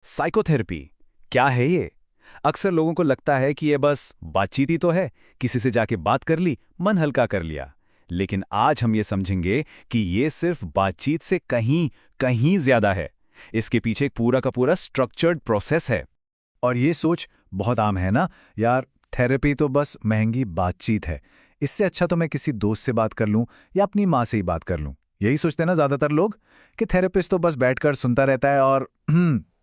Psychotherapy क्या है ये? अक्सर लोगों को लगता है कि ये बस बातचीत ही तो है, किसी से जाके बात कर ली, मन हल्का कर लिया। लेकिन आज हम ये समझेंगे कि ये सिर्फ बातचीत से कहीं कहीं ज्यादा है। इसके पीछे एक पूरा का पूरा स्ट्रक्चर्ड प्रोसेस है। और ये सोच बहुत आम है ना यार। थेरेपी तो बस महंगी बातचीत है। इससे अच्छा तो मैं किसी दोस्त से बात कर लूं या अपनी माँ से ही बात कर लूं। यही सोचते हैं ना ज्यादातर लोग कि थेरेपिस्ट तो बस बैठकर सुनता रहता है और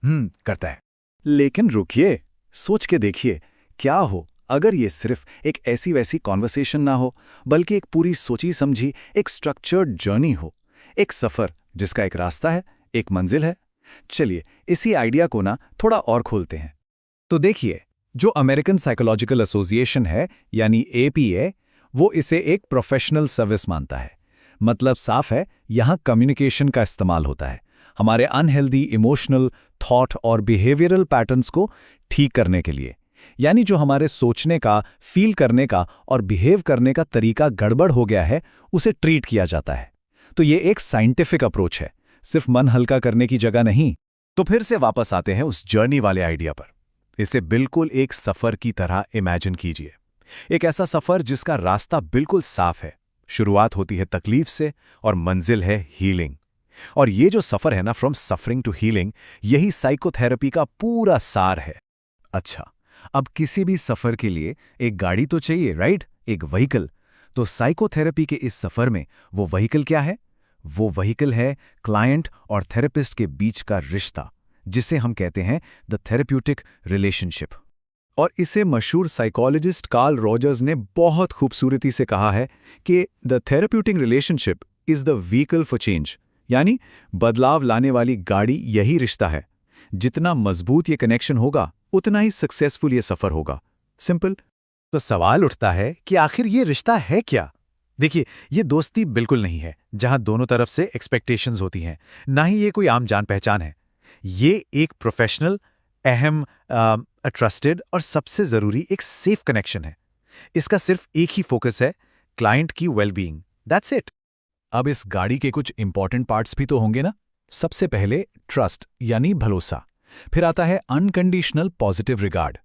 करता है। लेकिन रुकिए, सोच के देखिए, क्या हो अगर ये सिर्फ एक ऐसी वैसी कॉन्वर्सेशन ना हो, बल्कि एक पूरी सोची समझी एक स्ट्रक्चर्ड जर्नी हो। एक सफर जिसका एक रास्ता है, एक मंजिल है। चलिए इसी आइडिया को ना थोड़ा और खोलते हैं। तो देखिए, जो अमेरिकन साइकोलॉजिकल एसोसिएशन है यानी एपीए, वो इसे एक प्रोफेशनल सर्विस मानता है। मतलब साफ है, यहाँ कम्युनिकेशन का इस्तेमाल होता है हमारे अनहेल्दी इमोशनल, थॉट और बिहेवियरल पैटर्न्स को ठीक करने के लिए। यानी जो हमारे सोचने का, फील करने का और बिहेव करने का तरीका गड़बड़ हो गया है, उसे ट्रीट किया जाता है। तो ये एक साइंटिफिक अप्रोच है, सिर्फ मन हल्का करने की जगह नहीं। तो फिर से वापस आते हैं उस जर्नी वाले आइडिया पर। इसे बिल्कुल एक सफर की तरह इमेजिन कीजिए। एक ऐसा सफर जिसका रास्ता बिल्कुल साफ है। शुरुआत होती है तकलीफ से और मंजिल है हीलिंग। और ये जो सफर है ना, फ्रॉम सफरिंग टू हीलिंग, यही साइकोथेरेपी का पूरा सार है। अच्छा, अब किसी भी सफर के लिए एक गाड़ी तो चाहिए, राइट? एक व्हीकल। तो साइकोथेरेपी के इस सफर में वो व्हीकल क्या है? वो व्हीकल है क्लाइंट और थेरेपिस्ट के बीच का रिश्ता, जिसे हम कहते हैं द थेरेप्यूटिक रिलेशनशिप। और इसे मशहूर साइकोलॉजिस्ट कार्ल रॉजर्स ने बहुत खूबसूरती से कहा है कि the therapeutic relationship is the vehicle for change. यानी बदलाव लाने वाली गाड़ी यही रिश्ता है। जितना मजबूत ये कनेक्शन होगा, उतना ही सक्सेसफुल ये सफर होगा। सिंपल। तो सवाल उठता है कि आखिर ये रिश्ता है क्या? देखिए, ये दोस्ती बिल्कुल नहीं है जहां दोनों तरफ से एक्सपेक्टेशंस होती हैं। ना ही ये कोई आम जान पहचान है। ये एक प्रोफेशनल, अहम, ट्रस्टेड और सबसे जरूरी एक सेफ कनेक्शन है। इसका सिर्फ एक ही फोकस है, क्लाइंट की वेलबीइंग। That's it. अब इस गाड़ी के कुछ इंपॉर्टेंट पार्ट्स भी तो होंगे ना। सबसे पहले ट्रस्ट यानी भरोसा। फिर आता है अनकंडीशनल पॉजिटिव रिगार्ड।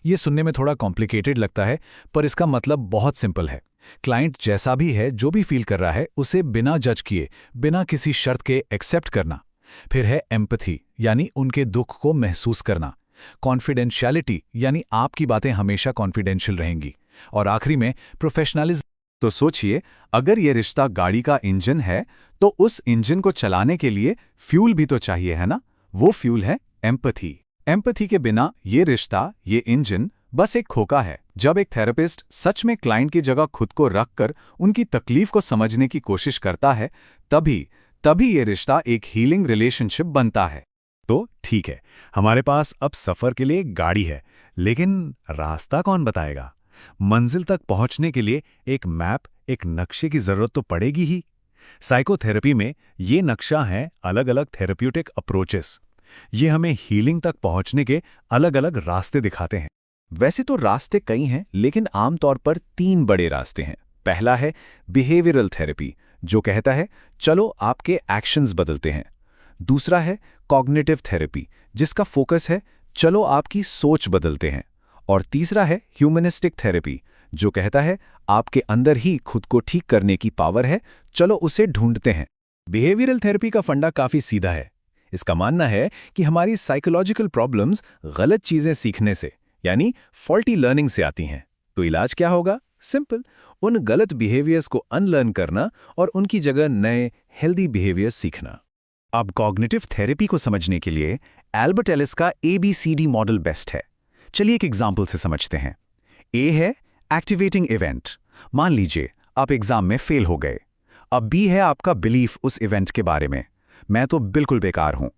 ये सुनने में थोड़ा कॉम्प्लिकेटेड लगता है, पर इसका मतलब बहुत सिंपल है। क्लाइंट जैसा भी है, जो भी फील कर रहा है, उसे बिना जज किए, बिना किसी शर्त के एक्सेप्ट करना। फिर है एम्पैथी यानी उनके दुख को महसूस करना। कॉन्फिडेंशियलिटी यानी आपकी बातें हमेशा कॉन्फिडेंशियल रहेंगी। और आखिरी में प्रोफेशनलिज्म। तो सोचिए, अगर ये रिश्ता गाड़ी का इंजन है, तो उस इंजन को चलाने के लिए फ्यूल भी तो चाहिए, है ना? वो फ्यूल है एम्पैथी। एम्पैथी के बिना ये रिश्ता, ये इंजन बस एक खोखा है। जब एक थेरेपिस्ट सच में क्लाइंट की जगह खुद को रखकर उनकी तकलीफ को समझने की कोशिश करता है, तभी तभी ये रिश्ता एक हीलिंग रिलेशनशिप बनता है। तो ठीक है, हमारे पास अब सफर के लिए गाड़ी है, लेकिन रास्ता कौन बताएगा? मंजिल तक पहुंचने के लिए एक मैप, एक नक्शे की जरूरत तो पड़ेगी ही। साइकोथेरेपी में ये नक्शा है अलग अलग थेरेप्यूटिक अप्रोचेस। ये हमें हीलिंग तक पहुंचने के अलग अलग रास्ते दिखाते हैं। वैसे तो रास्ते कई हैं, लेकिन आमतौर पर 3 बड़े रास्ते हैं। पहला है बिहेवियरल थेरेपी, जो कहता है चलो आपके एक्शंस बदलते हैं। दूसरा है कॉग्निटिव थेरेपी, जिसका फोकस है चलो आपकी सोच बदलते हैं। और तीसरा है ह्यूमनिस्टिक थेरेपी, जो कहता है आपके अंदर ही खुद को ठीक करने की पावर है, चलो उसे ढूंढते हैं। बिहेवियरल थेरेपी का फंडा काफी सीधा है। इसका मानना है कि हमारी साइकोलॉजिकल प्रॉब्लम्स गलत चीजें सीखने से यानी फॉल्टी लर्निंग से आती हैं। तो इलाज क्या होगा? सिंपल, उन गलत बिहेवियर्स को अनलर्न करना और उनकी जगह नए हेल्दी बिहेवियर्स सीखना। अब कॉग्निटिव थेरेपी को समझने के लिए एल्बर्ट एलिस का ABCD मॉडल बेस्ट है। चलिए एक एग्जाम्पल से समझते हैं। ए है एक्टिवेटिंग इवेंट। मान लीजिए आप एग्जाम में फेल हो गए। अब बी है आपका बिलीफ उस इवेंट के बारे में, मैं तो बिल्कुल बेकार हूं।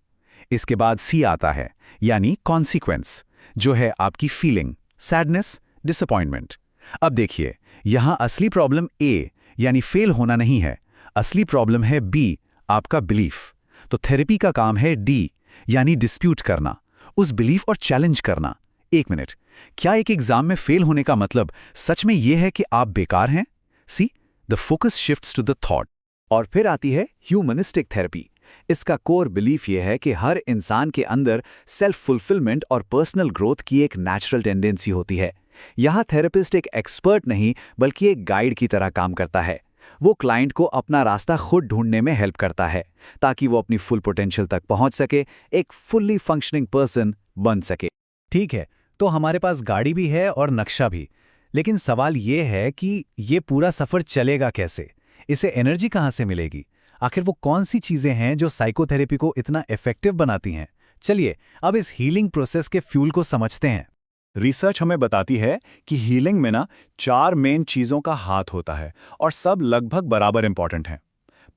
इसके बाद सी आता है यानी कॉन्सिक्वेंस, जो है आपकी फीलिंग, सैडनेस, डिसअपॉइंटमेंट। अब देखिए, यहां असली प्रॉब्लम ए यानी फेल होना नहीं है, असली प्रॉब्लम है बी, आपका बिलीफ। तो थेरेपी का काम है डी यानी डिस्प्यूट करना, उस बिलीफ और चैलेंज करना। एक मिनट, क्या एक एग्जाम में फेल होने का मतलब सच में यह है कि आप बेकार हैं? See, the focus shifts to the thought. और फिर आती है ह्यूमनिस्टिक थेरेपी, इसका कोर बिलीफ ये है कि हर इंसान के अंदर सेल्फ फुलफिलमेंट और पर्सनल ग्रोथ की एक नेचुरल टेंडेंसी होती है। यहाँ थेरेपिस्ट एक एक्सपर्ट नहीं बल्कि एक गाइड की तरह काम करता है। वो क्लाइंट को अपना रास्ता खुद ढूंढने में हेल्प करता है ताकि वो अपनी फुल पोटेंशियल तक पहुंच सके, एक फुल्ली फंक्शनिंग पर्सन बन सके। ठीक है, तो हमारे पास गाड़ी भी है और नक्शा भी, लेकिन सवाल ये है कि ये पूरा सफ़र चलेगा कैसे? इसे एनर्जी कहाँ से मिलेगी? आखिर वो कौन सी चीज़ें हैं जो साइकोथेरेपी को इतना इफेक्टिव बनाती हैं? चलिए अब इस हीलिंग प्रोसेस के फ्यूल को समझते हैं। रिसर्च हमें बताती है कि हीलिंग में 4 मेन चीज़ों का हाथ होता है और सब लगभग बराबर इंपॉर्टेंट हैं।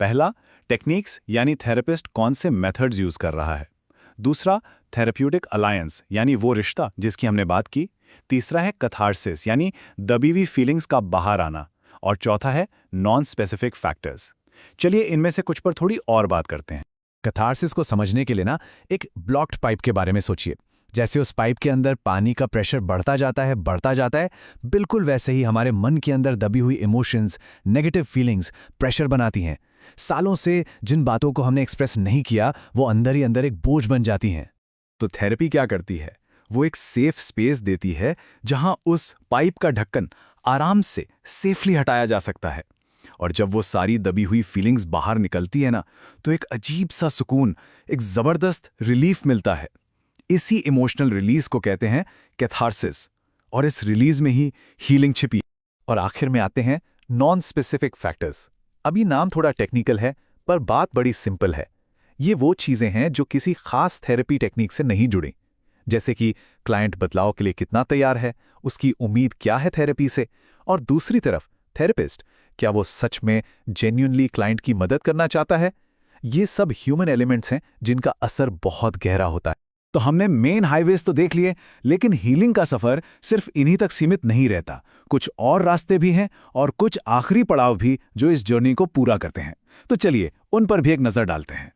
पहला, टेक्निक्स यानी थेरेपिस्ट कौन से मेथड्स यूज़ कर रहा है। दूसरा, थेरेप्यूटिक अलायंस यानी वो रिश्ता जिसकी हमने बात की। तीसरा है कैथार्सिस यानी दबी हुई फीलिंग्स का बाहर आना। और चौथा है नॉन स्पेसिफिक फैक्टर्स। चलिए इनमें से कुछ पर थोड़ी और बात करते हैं। कैथार्सिस को समझने के लिए एक ब्लॉक्ड पाइप के बारे में सोचिए। जैसे उस पाइप के अंदर पानी का प्रेशर बढ़ता जाता है, बिल्कुल वैसे ही हमारे मन के अंदर दबी हुई इमोशंस, नेगेटिव फीलिंग्स प्रेशर बनाती हैं। सालों से जिन बातों को हमने एक्सप्रेस नहीं किया वो अंदर ही अंदर एक बोझ बन जाती हैं। तो थेरेपी क्या करती है? वो एक सेफ स्पेस देती है जहां उस पाइप का ढक्कन आराम से सेफली हटाया जा सकता है। और जब वो सारी दबी हुई फीलिंग्स बाहर निकलती है तो एक अजीब सा सुकून, एक ज़बरदस्त रिलीफ मिलता है। इसी इमोशनल रिलीज को कहते हैं कैथार्सिस, और इस रिलीज में ही हीलिंग छिपी। और आखिर में आते हैं नॉन स्पेसिफिक फैक्टर्स। अभी नाम थोड़ा टेक्निकल है पर बात बड़ी सिंपल है। ये वो चीज़ें हैं जो किसी खास थेरेपी टेक्निक से नहीं जुड़ी, जैसे कि क्लाइंट बदलाव के लिए कितना तैयार है, उसकी उम्मीद क्या है थेरेपी से, और दूसरी तरफ थेरेपिस्ट क्या वो सच में जेन्युइनली क्लाइंट की मदद करना चाहता है। ये सब ह्यूमन एलिमेंट्स हैं जिनका असर बहुत गहरा होता है। तो हमने मेन हाईवेज तो देख लिए, लेकिन हीलिंग का सफर सिर्फ इन्हीं तक सीमित नहीं रहता। कुछ और रास्ते भी हैं और कुछ आखिरी पड़ाव भी जो इस जर्नी को पूरा करते हैं। तो चलिए उन पर भी एक नजर डालते हैं।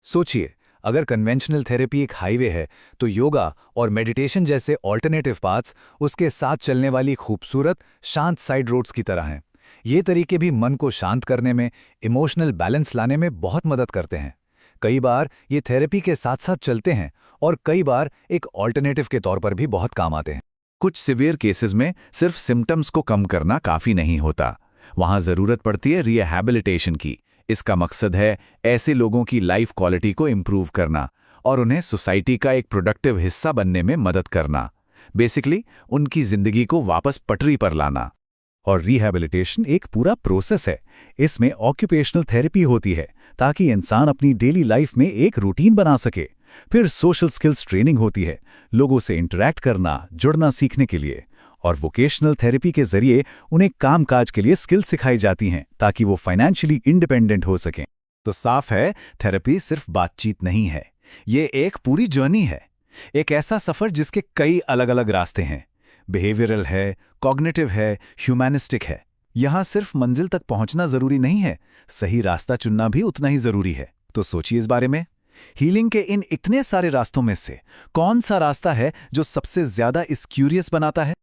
सोचिए, अगर कन्वेंशनल थेरेपी एक हाईवे है तो योगा और मेडिटेशन जैसे ऑल्टरनेटिव पाथ्स उसके साथ चलने वाली खूबसूरत शांत साइड रोड्स की तरह हैं। ये तरीके भी मन को शांत करने में, इमोशनल बैलेंस लाने में बहुत मदद करते हैं। कई बार ये थेरेपी के साथ साथ चलते हैं और कई बार एक ऑल्टरनेटिव के तौर पर भी बहुत काम आते हैं। कुछ सिवियर केसेस में सिर्फ सिम्टम्स को कम करना काफ़ी नहीं होता, वहाँ ज़रूरत पड़ती है रिहैबिलिटेशन की। इसका मकसद है ऐसे लोगों की लाइफ क्वालिटी को इम्प्रूव करना और उन्हें सोसाइटी का एक प्रोडक्टिव हिस्सा बनने में मदद करना। बेसिकली उनकी ज़िंदगी को वापस पटरी पर लाना। और रिहैबिलिटेशन एक पूरा प्रोसेस है। इसमें ऑक्यूपेशनल थेरेपी होती है ताकि इंसान अपनी डेली लाइफ में एक रूटीन बना सके। फिर सोशल स्किल्स ट्रेनिंग होती है, लोगों से इंटरैक्ट करना, जुड़ना सीखने के लिए। और वोकेशनल थेरेपी के जरिए उन्हें कामकाज के लिए स्किल्स सिखाई जाती हैं ताकि वो फाइनेंशियली इंडिपेंडेंट हो सकें। तो साफ है, थेरेपी सिर्फ बातचीत नहीं है, ये एक पूरी जर्नी है। एक ऐसा सफ़र जिसके कई अलग अलग रास्ते हैं। बिहेवियरल है, कॉग्निटिव है, ह्यूमैनिस्टिक है। यहाँ सिर्फ मंजिल तक पहुँचना ज़रूरी नहीं है, सही रास्ता चुनना भी उतना ही ज़रूरी है। तो सोचिए इस बारे में, हीलिंग के इन इतने सारे रास्तों में से कौन सा रास्ता है जो सबसे ज़्यादा इस क्यूरियस बनाता है?